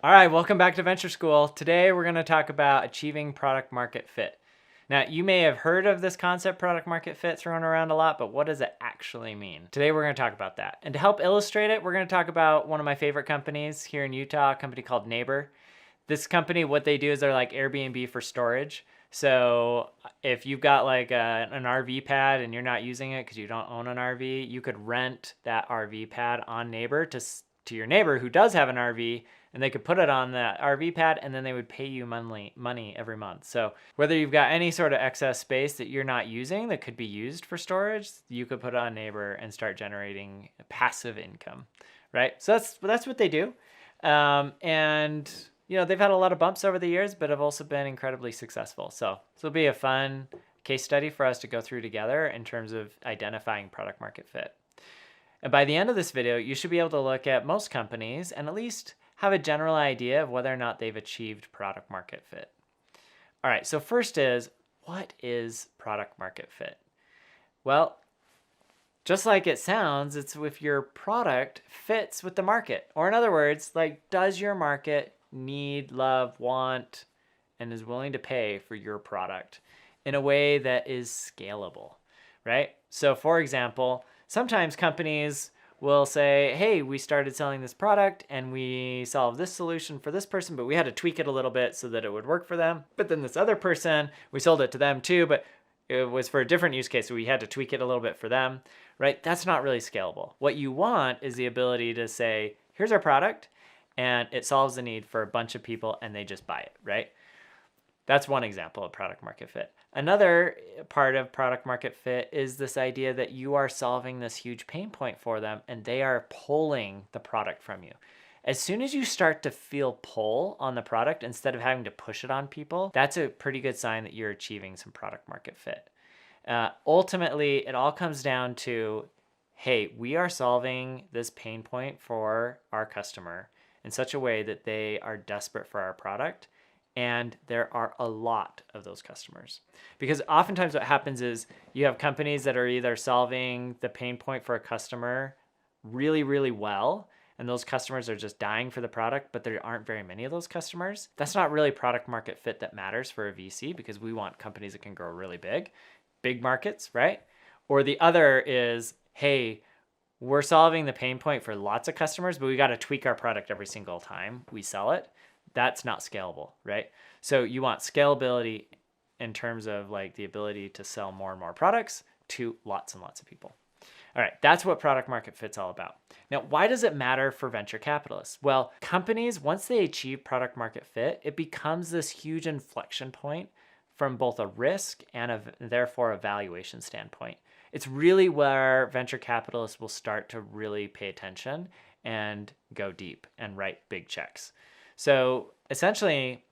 All right, welcome back to Venture School. Today we're going to talk about achieving product market fit. Now, you may have heard of this concept, product market fit, thrown around a lot, but what does it actually mean? Today we're going to talk about that. And to help illustrate it, we're going to talk about one of my favorite companies here in Utah, a company called Neighbor. This company, what they do is they're like Airbnb for storage. So if you've got like an RV pad and you're not using it because you don't own an RV, you could rent that RV pad on Neighbor to your neighbor who does have an RV, and they could put it on the RV pad, and then they would pay you money every month. So whether you've got any sort of excess space that you're not using that could be used for storage, you could put it on Neighbor and start generating passive income, right? So that's what they do, and they've had a lot of bumps over the years, but have also been incredibly successful. So this will be a fun case study for us to go through together in terms of identifying product market fit. And by the end of this video, you should be able to look at most companies and at least have a general idea of whether or not they've achieved product market fit. All right, so first is, what is product market fit? Well, just like it sounds, it's if your product fits with the market. Or in other words, like, does your market need, love, want, and is willing to pay for your product in a way that is scalable, right? So for example, sometimes companies will say, hey, we started selling this product and we solved this solution for this person, but we had to tweak it a little bit so that it would work for them. But then this other person, we sold it to them too, but it was for a different use case, so we had to tweak it a little bit for them, right? That's not really scalable. What you want is the ability to say, here's our product, and it solves the need for a bunch of people, and they just buy it, right? That's one example of product market fit. Another part of product market fit is this idea that you are solving this huge pain point for them and they are pulling the product from you. As soon as you start to feel pull on the product instead of having to push it on people, that's a pretty good sign that you're achieving some product market fit. Ultimately, it all comes down to, hey, we are solving this pain point for our customer in such a way that they are desperate for our product. And there are a lot of those customers. Because oftentimes what happens is you have companies that are either solving the pain point for a customer really, really well, and those customers are just dying for the product, but there aren't very many of those customers. That's not really product market fit that matters for a VC, because we want companies that can grow really big markets, right? Or the other is, hey, we're solving the pain point for lots of customers, but we got to tweak our product every single time we sell it. That's not scalable, right? So you want scalability in terms of like the ability to sell more and more products to lots and lots of people. All right, that's what product market fit's all about. Now, why does it matter for venture capitalists? Well, companies, once they achieve product market fit, it becomes this huge inflection point from both a risk and therefore a valuation standpoint. It's really where venture capitalists will start to really pay attention and go deep and write big checks. So essentially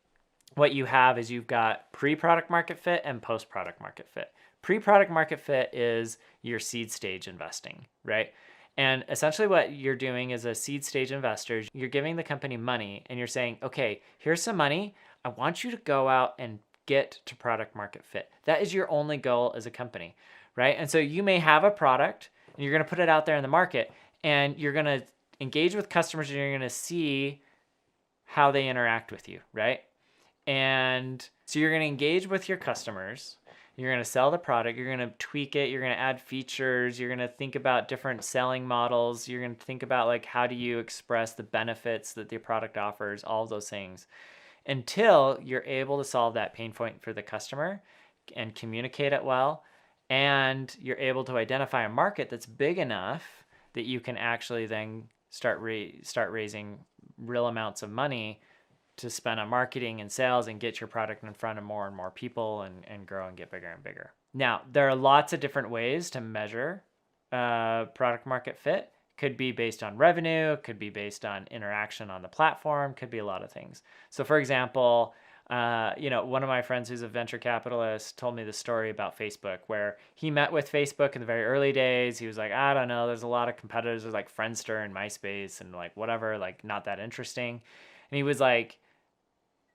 what you have is you've got pre-product market fit and post-product market fit. Pre-product market fit is your seed stage investing, right? And essentially what you're doing as a seed stage investor, you're giving the company money and you're saying, okay, here's some money. I want you to go out and get to product market fit. That is your only goal as a company, right? And so you may have a product and you're going to put it out there in the market and you're going to engage with customers and you're going to see how they interact with you, right? And so you're going to engage with your customers. You're going to sell the product. You're going to tweak it. You're going to add features. You're going to think about different selling models. You're going to think about like how do you express the benefits that the product offers, all of those things, until you're able to solve that pain point for the customer and communicate it well. And you're able to identify a market that's big enough that you can actually then start raising real amounts of money to spend on marketing and sales and get your product in front of more and more people and grow and get bigger and bigger. Now, there are lots of different ways to measure product market fit. Could be based on revenue, could be based on interaction on the platform, could be a lot of things. So for example, one of my friends who's a venture capitalist told me the story about Facebook, where he met with Facebook in the very early days. He was like, I don't know, there's a lot of competitors. There's like Friendster and MySpace and like whatever, like not that interesting. And he was like,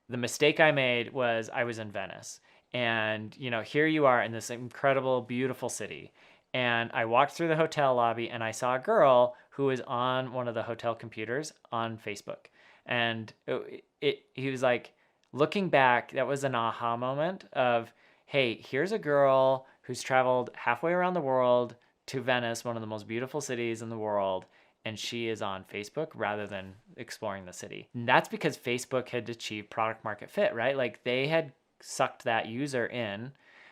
the mistake I made was I was in Venice. And, here you are in this incredible, beautiful city. And I walked through the hotel lobby and I saw a girl who was on one of the hotel computers on Facebook. And he was like, looking back, that was an aha moment of, hey, here's a girl who's traveled halfway around the world to Venice, one of the most beautiful cities in the world, and she is on Facebook rather than exploring the city. And that's because Facebook had achieved product market fit, right? Like they had sucked that user in,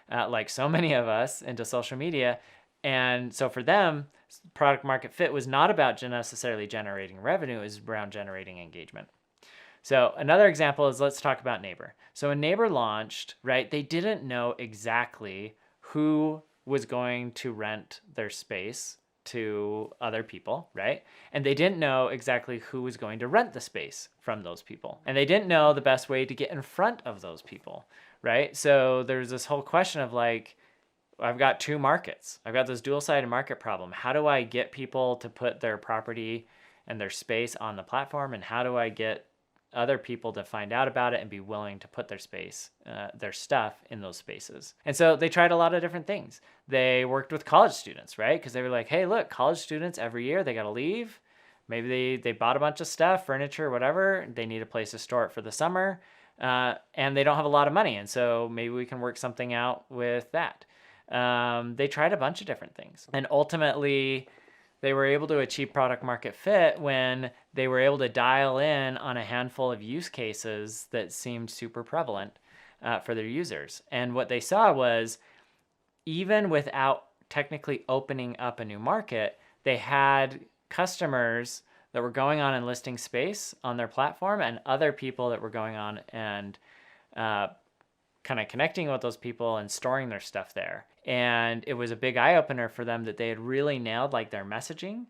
like so many of us, into social media. And so for them, product market fit was not about necessarily generating revenue, it was around generating engagement. So another example is, let's talk about Neighbor. So when Neighbor launched, right, they didn't know exactly who was going to rent their space to other people, right? And they didn't know exactly who was going to rent the space from those people. And they didn't know the best way to get in front of those people, right? So there's this whole question of like, I've got two markets. I've got this dual-sided market problem. How do I get people to put their property and their space on the platform? And how do I get other people to find out about it and be willing to put their space, their stuff in those spaces? And so they tried a lot of different things. They worked with college students, right? Because they were like, hey, look, college students every year, they got to leave. Maybe they bought a bunch of stuff, furniture, whatever. They need a place to store it for the summer. And they don't have a lot of money. And so maybe we can work something out with that. They tried a bunch of different things. And ultimately, they were able to achieve product market fit when they were able to dial in on a handful of use cases that seemed super prevalent for their users. And what they saw was, even without technically opening up a new market, they had customers that were going on and listing space on their platform, and other people that were going on and kind of connecting with those people and storing their stuff there. And it was a big eye opener for them that they had really nailed like their messaging,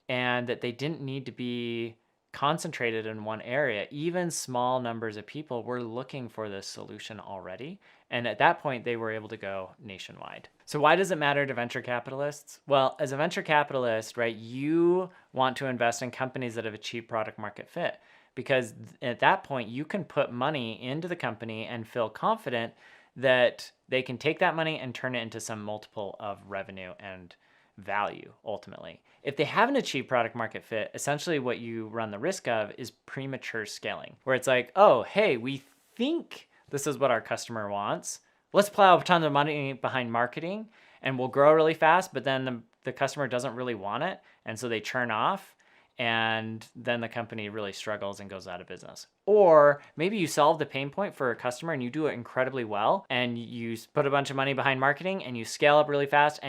and that they didn't need to be concentrated in one area. Even small numbers of people were looking for this solution already. And at that point, they were able to go nationwide. So why does it matter to venture capitalists? Well, as a venture capitalist, right, you want to invest in companies that have achieved product market fit, because at that point you can put money into the company and feel confident that they can take that money and turn it into some multiple of revenue and value ultimately. If they haven't achieved product market fit, essentially what you run the risk of is premature scaling, where it's like, oh, hey, we think this is what our customer wants. Let's plow a ton of money behind marketing and we'll grow really fast, but then the customer doesn't really want it. And so they churn off, and then the company really struggles and goes out of business. Or maybe you solve the pain point for a customer and you do it incredibly well, and you put a bunch of money behind marketing and you scale up really fast,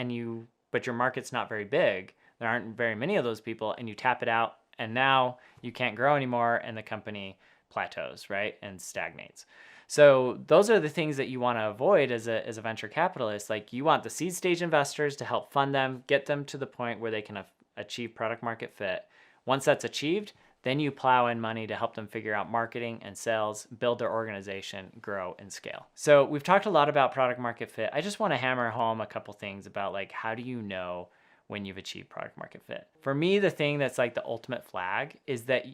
but your market's not very big. There aren't very many of those people, and you tap it out, and now you can't grow anymore, and the company plateaus, right, and stagnates. So those are the things that you want to avoid as a venture capitalist. Like, you want the seed stage investors to help fund them, get them to the point where they can achieve product market fit. Once that's achieved, then you plow in money to help them figure out marketing and sales, build their organization, grow, and scale. So we've talked a lot about product market fit. I just want to hammer home a couple things about like, how do you know when you've achieved product market fit? For me, the thing that's like the ultimate flag is that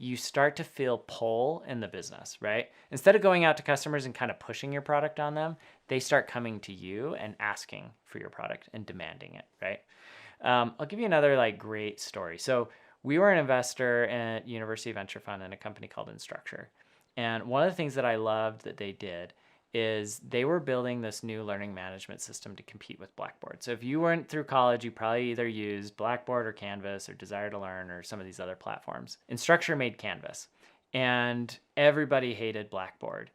you start to feel pull in the business, right? Instead of going out to customers and kind of pushing your product on them, they start coming to you and asking for your product and demanding it, right? I'll give you another like great story. So we were an investor at University Venture Fund in a company called Instructure. And one of the things that I loved that they did is they were building this new learning management system to compete with Blackboard. So if you weren't through college, you probably either used Blackboard or Canvas or Desire to Learn or some of these other platforms. Instructure made Canvas, and everybody hated Blackboard.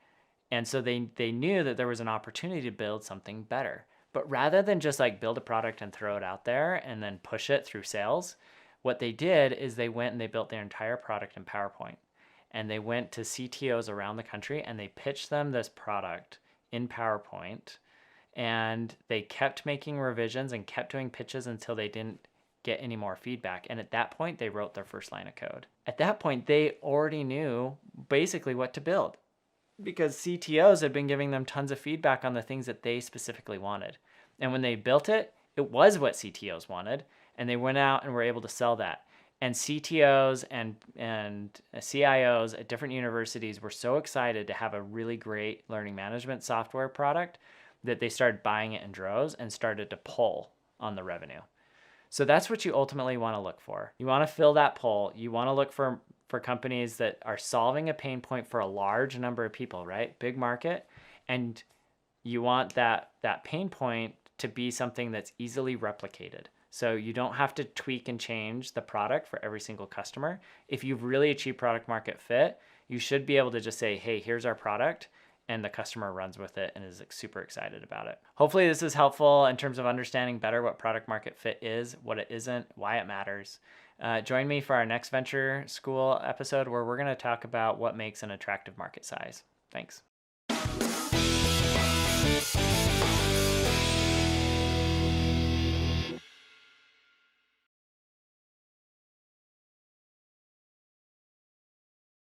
And so they knew that there was an opportunity to build something better. But rather than just like build a product and throw it out there and then push it through sales, what they did is they went and they built their entire product in PowerPoint. And they went to CTOs around the country and they pitched them this product in PowerPoint. And they kept making revisions and kept doing pitches until they didn't get any more feedback. And at that point, they wrote their first line of code. At that point, they already knew basically what to build, because CTOs had been giving them tons of feedback on the things that they specifically wanted. And when they built it, it was what CTOs wanted. And they went out and were able to sell that. And CTOs and CIOs at different universities were so excited to have a really great learning management software product that they started buying it in droves and started to pull on the revenue. So that's what you ultimately want to look for. You want to fill that pull. You want to look for for companies that are solving a pain point for a large number of people, right? Big market. And you want that pain point to be something that's easily replicated. So you don't have to tweak and change the product for every single customer. If you've really achieved product market fit, you should be able to just say, hey, here's our product, and the customer runs with it and is like super excited about it. Hopefully this is helpful in terms of understanding better what product market fit is, what it isn't, why it matters. Join me for our next Venture School episode where we're going to talk about what makes an attractive market size. Thanks.